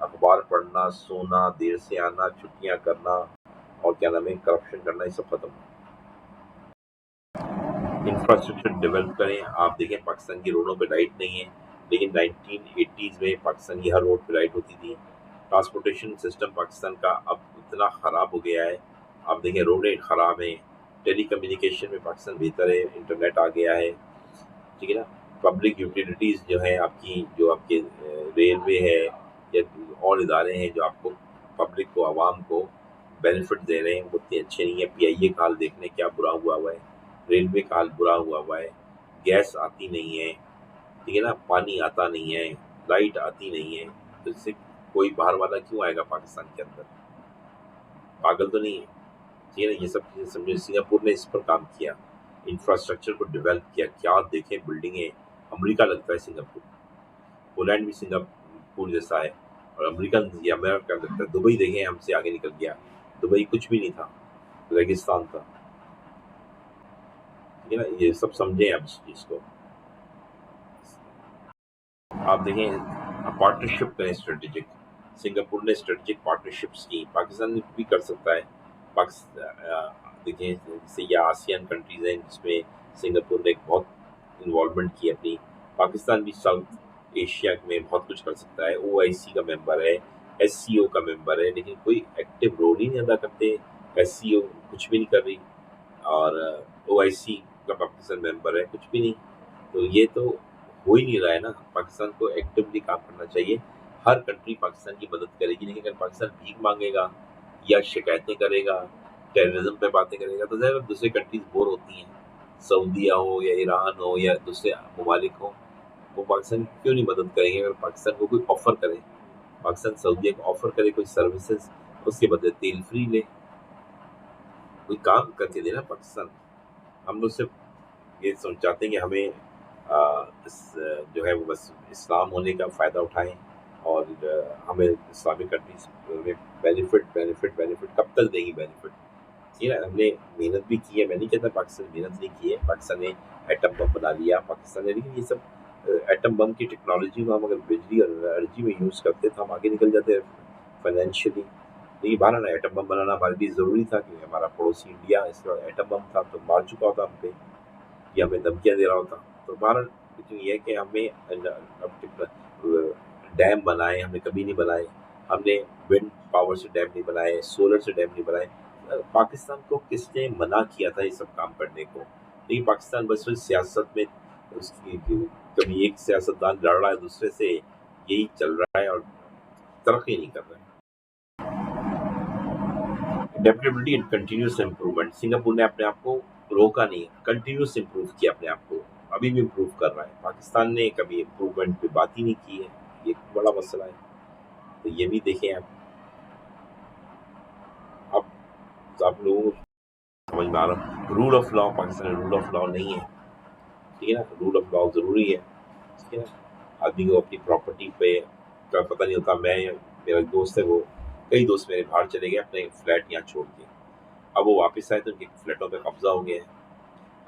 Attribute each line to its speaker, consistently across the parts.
Speaker 1: اخبار پڑھنا، سونا، دیر سے آنا، چھٹیاں کرنا اور کیا نام ہے کرپشن کرنا، یہ سب ختم. انفراسٹرکچر ڈیولپ کریں. آپ دیکھیں پاکستان کی روڈوں پہ لائٹ نہیں ہے، لیکن 1980s میں پاکستان کی ہر روڈ پہ لائٹ ہوتی تھی. ٹرانسپورٹیشن سسٹم پاکستان کا اب اتنا خراب ہو گیا ہے. آپ دیکھیں روڈیں خراب ہیں. ٹیلی کمیونیکیشن میں پاکستان بہتر ہے، انٹرنیٹ آ گیا ہے، ٹھیک ہے نا. پبلک یوٹیلیٹیز جو ہیں آپ کی، جو آپ کے ریلوے ہے یا اور ادارے ہیں جو آپ کو پبلک کو، عوام کو بینیفٹ دے رہے ہیں، وہ اتنے اچھے نہیں ہیں. پی آئی اے کا حال دیکھنے کیا برا ہوا ہے، ریلوے کا حال برا ہوا ہے. گیس آتی نہیں ہے، ٹھیک ہے نا، پانی آتا نہیں ہے، لائٹ آتی نہیں ہے. تو اس سے کوئی باہر والا کیوں آئے گا پاکستان کے اندر؟ پاگل تو نہیں ہے. ٹھیک ہے نا. یہ سب چیزیں سمجھے. سنگاپور نے اس پر کام کیا، انفراسٹرکچر کو ڈیولپ کیا. کیا دیکھیں بلڈنگیں، امریکہ لگتا ہے سنگاپور. پولینڈ بھی سنگاپور جیسا ہے، اور امریکہ یا امریکہ لگتا ہے. دبئی دیکھیں ہم سے آگے نکل گیا. دبئی کچھ بھی نہیں تھا، ریگستان تھا. ٹھیک ہے نا. یہ سب سمجھیں آپ اس چیز کو. آپ دیکھیں پارٹنرشپ کریں اسٹریٹجک. سنگاپور نے اسٹریٹجک پارٹنرشپس کی. پاکستان بھی کر سکتا ہے. دیکھیں جیسے یہ آسیان کنٹریز ہیں جس میں سنگاپور نے ایک بہت انوالومنٹ کی اپنی. پاکستان بھی ساؤتھ ایشیا میں بہت کچھ کر سکتا ہے. او آئی سی کا ممبر ہے، ایس سی او کا ممبر ہے، لیکن کوئی ایکٹیو رول ہی نہیں ادا کرتے. ایس سی او کچھ بھی نہیں کر رہی، اور او آئی سی کا پاکستان ممبر ہے، کچھ بھی نہیں. تو یہ تو ہو ہی نہیں رہا ہے نا. پاکستان کو ایکٹیولی کام کرنا چاہیے. ہر کنٹری پاکستان کی مدد کرے گی، لیکن اگر پاکستان بھیک مانگے گا یا شکایتیں کرے گا، ٹیررزم پہ باتیں کرے گا، تو ظاہر دوسری کنٹریز بور ہوتی ہیں. سعودیہ ہو یا ایران ہو یا دوسرے ممالک ہوں، وہ پاکستان کی کیوں نہیں مدد کریں گے؟ اگر پاکستان کو کوئی آفر کرے، پاکستان سعودیہ کو آفر کرے کوئی سروسز، اس کے بدلے تیل فری لے، کوئی کام کر کے دینا پاکستان. ہم لوگ صرف یہ چاہتے ہیں کہ ہمیں جو ہے وہ بس اسلام ہونے کا فائدہ اٹھائیں، اور ہمیں اسلامک کنٹریز میں بینیفٹ کب تک دے گی بینیفٹ؟ ٹھیک ہے نا. ہم نے محنت بھی کی ہے، میں نہیں کہتا پاکستان محنت نہیں کی ہے. پاکستان نے ایٹم بم بنا لیا پاکستان نے، لیکن یہ سب ایٹم بم کی ٹیکنالوجی کو ہم اگر بجلی اور انرجی میں یوز کرتے تو ہم آگے نکل جاتے فائنینشلی. لیکن بہرحال ایٹم بم بنانا ہمارے لیے ضروری تھا، کیونکہ ہمارا پڑوسی انڈیا اس کا ایٹم بم تھا تو مار چکا ہوتا ہم پہ، یا ہمیں دھمکیاں دے رہا ہوتا. تو بہرحال لیکن یہ کہ ہمیں ڈیم بنائے، ہم نے کبھی نہیں بنائے. ہم نے ونڈ پاور سے ڈیم نہیں بنائے، سولر سے ڈیم نہیں بنائے. پاکستان کو کس نے منع کیا تھا یہ سب کام کرنے کو؟ لیکن پاکستان بس سیاست میں اس کی کبھی ایک سیاستدان لڑ رہا ہے دوسرے سے، یہی چل رہا ہے اور ترقی نہیں کر رہا ہے. ڈیپٹیبلٹی اینڈ کنٹینیوس امپروومنٹ. سنگاپور نے اپنے آپ کو روکا نہیں، کنٹینیوس امپروو کیا اپنے آپ کو. ابھی بھی امپروو کر رہا ہے. پاکستان نے کبھی امپروومنٹ پہ بات ہی نہیں کی ہے. یہ ایک بڑا مسئلہ ہے. تو یہ بھی دیکھیں آپ لوگوں کو سمجھ میں آ رہا. رول آف لا، پاکستان میں رول آف لا نہیں ہے. ٹھیک ہے نا. رول آف لا ضروری ہے. ٹھیک ہے نا. آدمی کو اپنی پراپرٹی پہ کا پتہ نہیں ہوتا. میرا دوست ہے، وہ کئی دوست میرے باہر چلے گئے اپنے فلیٹ یہاں چھوڑ کے. اب وہ واپس آئے تو ان کے فلیٹوں پہ قبضہ ہو گیا ہے.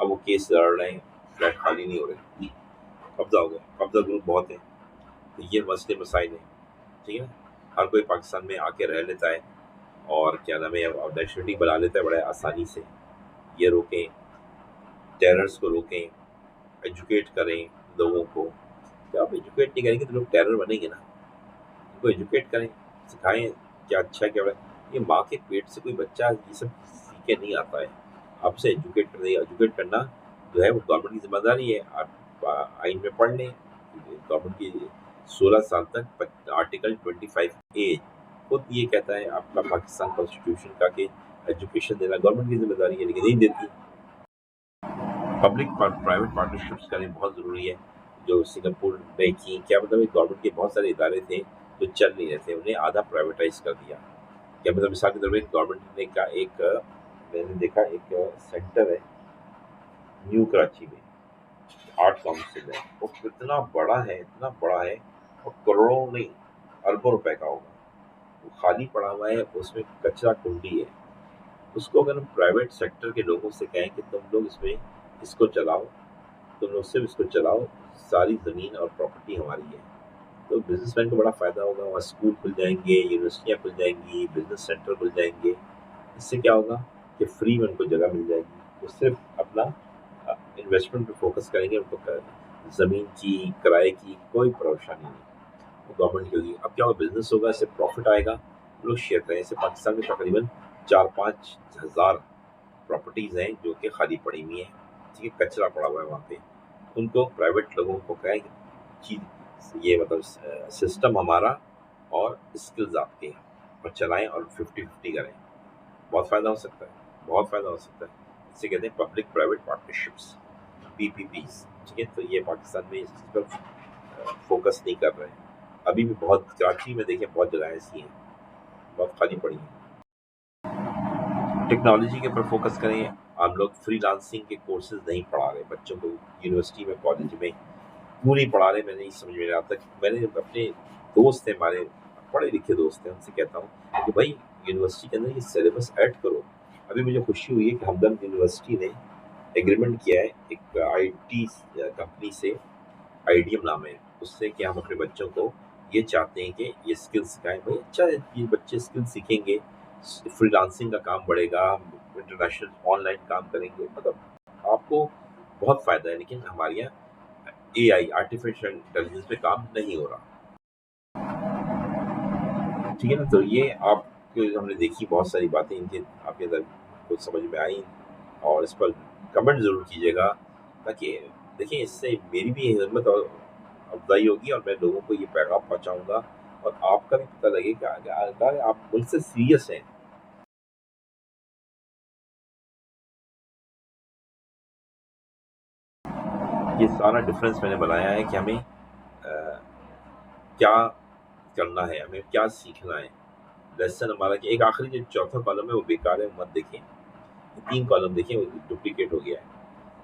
Speaker 1: اب وہ کیس لڑ رہے ہیں، فلیٹ خالی نہیں ہو رہے، قبضہ ہو گیا. قبضہ گروپ بہت ہیں. تو یہ مسئلے مسائل ہیں. ٹھیک ہے نا. ہر کوئی پاکستان میں آ کے رہ لیتا ہے، اور کیا نام ہے نیشنلٹی بنا لیتا ہے بڑے آسانی سے. یہ روکیں، ٹیررس کو روکیں، ایجوکیٹ کریں لوگوں کو. جب آپ ایجوکیٹ نہیں کریں گے تو لوگ ٹیرر بنیں گے نا. ان کو ایجوکیٹ کریں، سکھائیں کیا اچھا کیا بڑا. یہ ماں کے پیٹ سے کوئی بچہ یہ سب سیکھ کے نہیں آتا ہے. آپ سے ایجوکیٹ کرنا جو ہے وہ گورنمنٹ کی ذمہ داری ہے. آپ آئین میں پڑھ لیں، گورنمنٹ کی 16 سال تک آرٹیکل 25A خود یہ کہتا ہے آپ کا پاکستان کانسٹیٹیوشن کا کہ ایجوکیشن دینا گورنمنٹ کی ذمہ داری ہے، لیکن نہیں دیتی. پبلک پرائیویٹ پارٹنرشپس کریں بہت ضروری ہے. جو سنگاپور نے کی، کیا مطلب گورنمنٹ کے بہت سارے ادارے تھے جو چل نہیں رہے تھے، انہیں آدھا پرائیویٹائز کر دیا. کیا مطلب مثال کے طور پہ گورنمنٹ نے کا ایک میں نے دیکھا ایک سینٹر ہے نیو کراچی میں، آرٹ کاؤنسل ہے. وہ اتنا بڑا ہے، اتنا بڑا ہے، اور کروڑوں نہیں اربوں روپے کا ہوگا. وہ خالی پڑا ہوا ہے، اس میں کچرا کنڈی ہے. اس کو اگر ہم پرائیویٹ سیکٹر کے لوگوں سے کہیں کہ تم لوگ اس کو چلاؤ، تم لوگ صرف اس کو چلاؤ، ساری زمین اور پراپرٹی ہماری ہے، تو بزنس مین کو بڑا فائدہ ہوگا، وہاں اسکول کھل جائیں گے، یونیورسٹیاں کھل جائیں گی، بزنس سینٹر کھل جائیں گے. اس سے کیا ہوگا کہ فری میں ان کو جگہ مل جائے گی. وہ صرف اپنا انویسٹمنٹ پہ فوکس کریں گے. ان کو زمین کی کرائے کی کوئی پریشانی نہیں. وہ گورنمنٹ کی ہوگی. اب کیا ہوگا، بزنس ہوگا، اس سے پروفٹ آئے گا، لوگ شیئر کریں. اسے پاکستان میں تقریباً 4-5 ہزار پراپرٹیز ہیں جو کہ خالی پڑی ہوئی ہیں. ٹھیک ہے، کچرا پڑا ہوا ہے وہاں پہ. ان کو پرائیویٹ لوگوں کو کہیں کہ یہ مطلب سسٹم ہمارا اور اسکلز آپ کے ہیں اور چلائیں اور 50-50 کریں. بہت فائدہ ہو سکتا ہے، بہت فائدہ ہو سکتا ہے. اسے کہتے ہیں پبلک پرائیویٹ پارٹنرشپس، PPPs. ٹھیک ہے، تو یہ پاکستان میں اس چیز پر فوکس نہیں کر رہے ہیں ابھی بھی. بہت کراچی میں دیکھیں بہت جگہیں ایسی ہیں بہت خالی پڑی ہیں. ٹیکنالوجی کے اوپر فوکس کریں. ہم لوگ فری لانسنگ کے کورسز نہیں پڑھا رہے بچوں کو یونیورسٹی میں، کالج میں کیوں نہیں پڑھا رہے میں نہیں سمجھ میں آتا. میں نے اپنے دوست ہیں، ہمارے پڑھے لکھے دوست ہیں، ان سے کہتا ہوں کہ بھائی یونیورسٹی کے اندر یہ سلیبس ایڈ کرو. ابھی مجھے خوشی ہوئی ہے کہ ہمدرد یونیورسٹی نے ایگریمنٹ کیا ہے ایک IT کمپنی سے، IDM نام ہے اس سے، کہ ہم اپنے بچوں کو یہ چاہتے ہیں کہ یہ اسکل سکھائیں. بھائی اچھا ہے، یہ بچے اسکل سیکھیں گے، فری لانسنگ کا کام بڑھے گا، انٹرنیشنل آن لائن کام کریں گے، مطلب آپ کو بہت فائدہ ہے. لیکن ہمارے یہاں AI آرٹیفیشل انٹیلیجنس پہ کام نہیں ہو رہا. ٹھیک ہے نا. تو یہ آپ کو ہم نے دیکھی بہت ساری باتیں ان کے آپ کے اندر کچھ سمجھ میں آئیں، اور اس پر کمنٹ ضرور کیجیے گا تاکہ دیکھیں اس سے میری بھی ہمت اور افزائی ہوگی اور میں لوگوں کو یہ پیغام پہنچاؤں گا اور آپ کا بھی پتہ لگے کہ آپ مجھ سے سیریس ہیں. یہ سارا ڈفرینس میں نے بنایا ہے کہ ہمیں کیا کرنا ہے، ہمیں کیا سیکھنا ہے. لیسن ہمارا کہ ایک آخری جو چوتھا کالم ہے وہ بیکار ہے، مت دیکھیں. 3 کالم دیکھیں، وہ ڈپلیکیٹ ہو گیا ہے.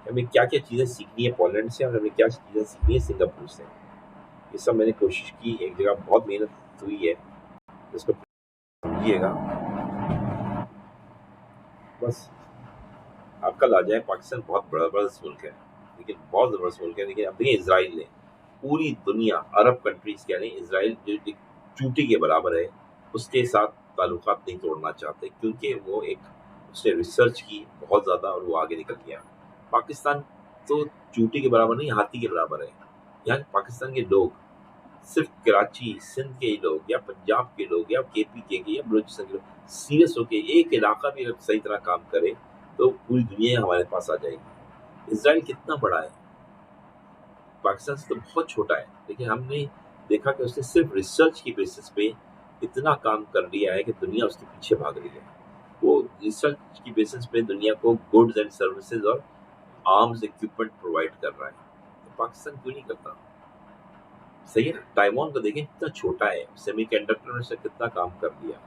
Speaker 1: ہمیں کیا کیا چیزیں سیکھنی ہے پولینڈ سے، اور ہمیں کیا چیزیں سیکھنی ہے سنگاپور سے. یہ سب میں نے کوشش کی، ایک جگہ بہت محنت ہوئی ہے، اس کو سمجھیے گا. بس آپ کل آ جائیں. پاکستان بہت بڑا ملک ہے، لیکن بہت زبردست ملک ہے. لیکن اب دیکھیں اسرائیل نے پوری دنیا، عرب کنٹریز کہہ رہے ہیں اسرائیل جو ایک چوٹی کے برابر ہے، اس کے ساتھ تعلقات نہیں توڑنا چاہتے، کیونکہ وہ ایک اس نے ریسرچ کی بہت زیادہ اور وہ آگے نکل گیا. پاکستان تو چوٹی کے برابر نہیں، ہاتھی کے برابر ہے. یہاں پاکستان کے لوگ صرف کراچی سندھ کے ہی لوگ، یا پنجاب کے لوگ، یا KP کے یا بلوچستان کے لوگ سیریس ہو کے ایک علاقہ بھی اگر صحیح طرح کام کرے تو پوری دنیا ہمارے پاس آ جائے گی. اسرائیل کتنا بڑا ہے، پاکستان سے تو بہت چھوٹا ہے، لیکن ہم نے دیکھا کہ اس نے صرف ریسرچ کی بیسس پہ اتنا کام کر لیا ہے کہ دنیا اس کے پیچھے بھاگ رہی ہے. وہ ریسرچ کی بیسس پہ دنیا کو گڈز اینڈ سروسز اور آرمز اکوپمنٹ پرووائڈ کر رہا ہے. تو پاکستان کیوں نہیں کرتا؟ صحیح ہے. تائیوان کو دیکھیں کتنا چھوٹا ہے، سیمی کنڈکٹر سے کتنا کام کر دیا.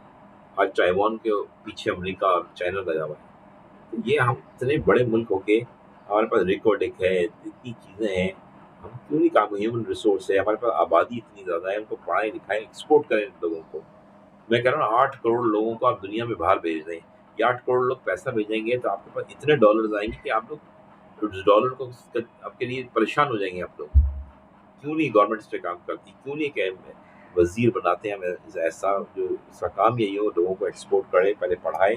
Speaker 1: آج تائیوان کے پیچھے امریکہ اور چائنا لگا ہوا ہے. تو یہ ہم اتنے بڑے ملک ہو کے ہمارے پاس ریکارڈنگ ہے، اتنی چیزیں ہیں، ہم کیوں نہیں کام؟ ہیومن ریسورس ہے ہمارے پاس، آبادی اتنی زیادہ ہے، ان کو پڑھائیں لکھائیں، ایکسپورٹ کریں لوگوں کو. میں کہہ رہا ہوں 8 کروڑ لوگوں کو آپ دنیا میں باہر بھیج دیں. یہ 8 کروڑ لوگ پیسہ بھیجیں گے تو آپ کے پاس اتنے ڈالرز آئیں گے کہ آپ لوگ اس ڈالر کو آپ کے لیے پریشان ہو جائیں گے. آپ لوگ کیوں نہیں گورنمنٹ اس پہ کام کرتی؟ کیوں نہیں کہ وزیر بناتے ہیں ہمیں ایسا جو اس کا کام یہی ہو، لوگوں کو ایکسپورٹ کرے، پہلے پڑھائے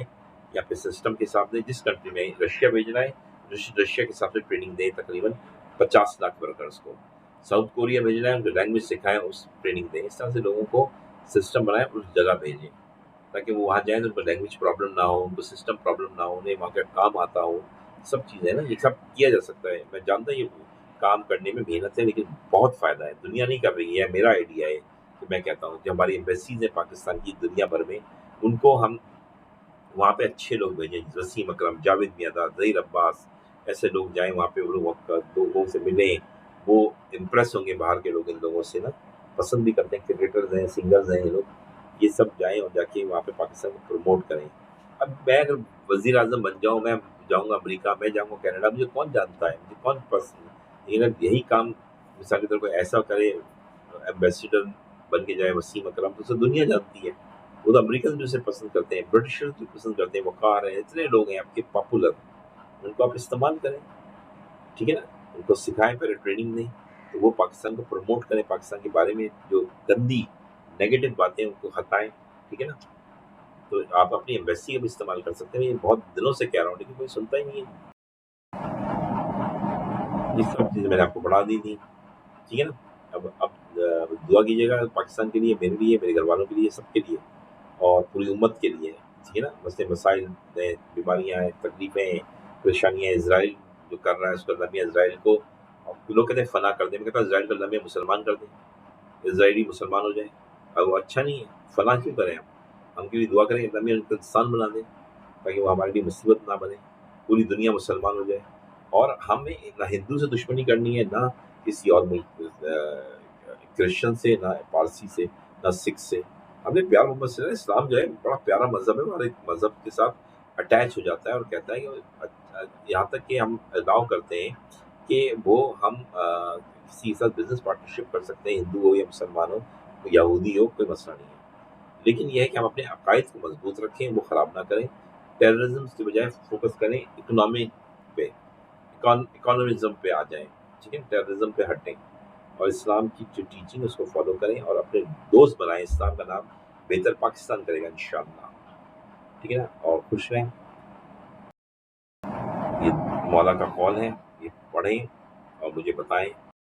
Speaker 1: یا پھر سسٹم کے حساب سے. جس کنٹری میں رشیا بھیجنا ہے، رشیا کے حساب سے ٹریننگ دیں تقریباً 50 لاکھ ورکرس کو. ساؤتھ کوریا بھیجنا ہے، ان کو لینگویج سکھائیں، اس ٹریننگ دیں. اس طرح سے لوگوں کو سسٹم بنائیں، اس جگہ بھیجیں تاکہ وہ وہاں جائیں تو ان کو لینگویج پرابلم نہ ہو، ان کو سسٹم پرابلم نہ ہو، انہیں وہاں کا کام آتا ہو. سب چیزیں نا، یہ سب کیا جا سکتا ہے. میں جانتا ہوں یہ کام کرنے میں محنت ہے، لیکن بہت فائدہ ہے. دنیا نہیں کر رہی ہے، میرا آئیڈیا ہے کہ میں کہتا ہوں جو ہماری ایمبیسیز ہیں پاکستان کی دنیا بھر میں، ان کو ہم وہاں پہ اچھے لوگ بھیجیں. وسیم اکرم، جاوید میاں، ظہیر عباس، ایسے لوگ جائیں وہاں پہ، وہ لوگ لوگوں سے ملیں. وہ امپریس ہوں گے باہر کے لوگ ان لوگوں سے نا، پسند بھی کرتے ہیں. کرکٹرز ہیں، سنگرز ہیں، یہ لوگ یہ سب جائیں اور جا کے وہاں پہ پاکستان کو پروموٹ کریں. اب میں اگر وزیر اعظم بن جاؤں، میں جاؤں گا امریکہ، میں جاؤں گا کینیڈا، مجھے کون جانتا ہے، مجھے کون پسند ہے. لیکن اگر یہی کام مثال کے طور پر ایسا کرے، ایمبیسیڈر بن کے جائے وسیم اکرم، تو اسے دنیا جانتی ہے. وہ تو امریکن بھی اسے پسند کرتے ہیں، برٹشر بھی پسند کرتے ہیں. وقار ہیں، اتنے لوگ ہیں آپ کے پاپولر، ان کو آپ استعمال کریں. ٹھیک ہے نا، ان کو سکھائیں، پہلے ٹریننگ دیں. تو وہ پاکستان کو پروموٹ کریں، پاکستان کے بارے میں جو گندی نیگیٹو باتیں ان کو ہٹائیں، ٹھیک ہے نا. تو آپ اپنی ایمبیسی کا بھی استعمال کر سکتے ہیں. یہ بہت دنوں سے کہہ رہا ہوں لیکن کوئی سنتا ہی نہیں ہے. یہ سب چیزیں میں نے آپ کو بڑھا دی تھی، ٹھیک ہے نا. اب دعا کیجیے گا پاکستان کے لیے، میرے لیے، میرے گھر والوں کے لیے، سب کے لیے اور پوری امت کے لیے، ٹھیک ہے نا. مسئلے مسائل ہیں، بیماریاں ہیں، تکلیفیں ہیں، پریشانیاں ہیں. اسرائیل جو کر رہا ہے اس کا لمحہ اسرائیل کو لوگ کہتے ہیں فنا کر دیں. میں کہتا ہوں اسرائیل کا لمحہ مسلمان کر دیں، اسرائیلی مسلمان ہو جائے. اب وہ اچھا نہیں ہے، فنا کیوں کریں ہم کے لیے دعا کریں کہ لمحہ ان کو انسان بنا دیں تاکہ وہ ہمارے لیے مصیبت نہ بنے، پوری دنیا مسلمان ہو جائے. اور ہمیں نہ ہندو سے دشمنی کرنی ہے، نہ کسی اور ملک کرسچن سے، نہ پارسی سے، نہ سکھ سے. ہمیں پیار محبت سے. اسلام جو ہے بڑا پیارا مذہب ہے، اور ایک مذہب کے ساتھ اٹیچ ہو جاتا ہے اور کہتا ہے کہ یہاں تک کہ ہم الاؤ کرتے ہیں کہ وہ ہم کسی کے ساتھ بزنس پارٹنرشپ کر سکتے ہیں، ہندو ہو یا مسلمان ہو، یہودی ہو، کوئی مسئلہ نہیں ہے. لیکن یہ ہے کہ ہم اپنے عقائد کو مضبوط رکھیں، وہ خراب نہ کریں. ٹیررزم کی بجائے فوکس کریں اکنامک پہ، اکانومزم پہ آ جائیں، ٹھیک ہے. ٹیررزم پہ ہٹیں اور اسلام کی جو ٹیچنگ اس کو فالو کریں اور اپنے دوست بنائیں. اسلام کا نام بہتر پاکستان کرے گا انشاءاللہ، ٹھیک ہے نا. اور خوش رہیں. یہ مولا کا قول ہے، یہ پڑھیں اور مجھے بتائیں